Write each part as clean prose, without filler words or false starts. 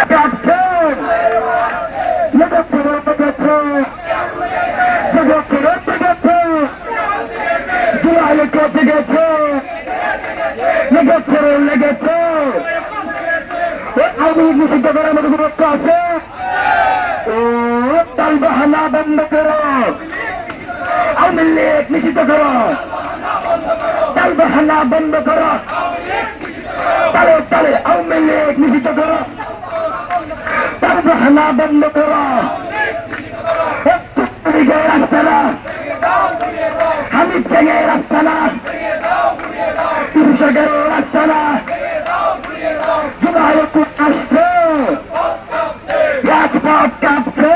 কাটছেন জগৎ ফেরত গেছে জগৎ ফেরত গেছে জুলাই কেটে গেছে জগৎ ফেরত লেগেছে আওয়ামী লীগ নিষিদ্ধ করার মতো কোনো লক্ষ্য আছে ও তাল বাহানা বন্ধ করো আওয়ামী লীগ নিষিদ্ধ করো তাল বাহানা বন্ধ করো তালে তালে আওয়ামী লীগ নিষিদ্ধ করো তাল বাহানা বন্ধ করো রাস্তা না হামিদ ভেঙে রাস্তা না সরকারের রাস্তা না জুলাই আসছে রাজপথ কাঁপছে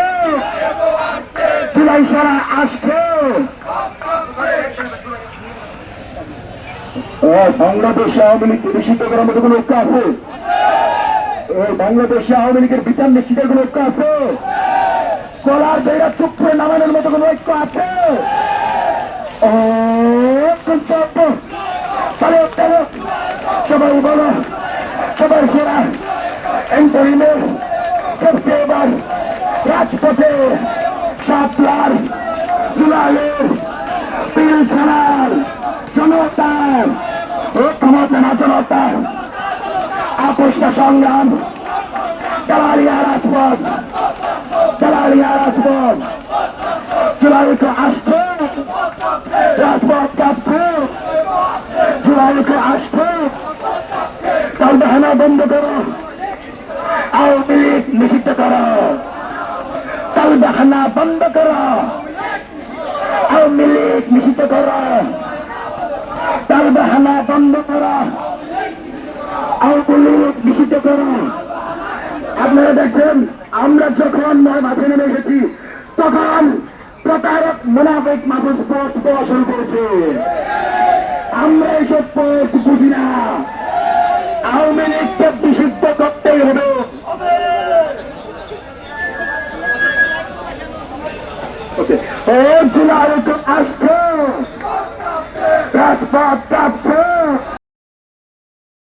জুলাই সারা আসছে বাংলাদেশে আওয়ামী লীগকে নিষিদ্ধ করার মতো কোন ঐক্য আছে বাংলাদেশে আওয়ামী লীগের বিচার নিশ্চিতের কোন ঐক্য আছে কলার বেড়া চুপ করে নামানোর মতো কোন ঐক্য আছে সবাই বলো সবাই সেরা এন্টারিমের এবার রাজপথে সাতলার জুলাইয়ের পিলখানার জনতার ক্ষমতা না জনতার আপোষটা সংগ্রাম দালালিয়া রাজপথ জুলাইকে আসছে রাজপথ কাঁপছে জুলাইকে আসছে তাল বাহানা বন্ধ করো আওয়ামী লীগ নিষিদ্ধ করো তাল বাহানা বন্ধ করো আওয়ামী লীগ নিষিদ্ধ করো তাল বাহানা বন্ধ করো আওয়ামী লীগ নিষিদ্ধ করো আপনারা দেখছেন আমরা যখন মাঠে নেমে এসেছি তখন প্রতারক মোনাফিক মানুষ পোস্ট দেওয়া শুরু করেছে আমরা এইসব পোস্ট বুঝি না আওয়ামী লীগকে নিষিদ্ধ করতেই হবে ও জুলাই আসছে রাজপথ কাঁপছে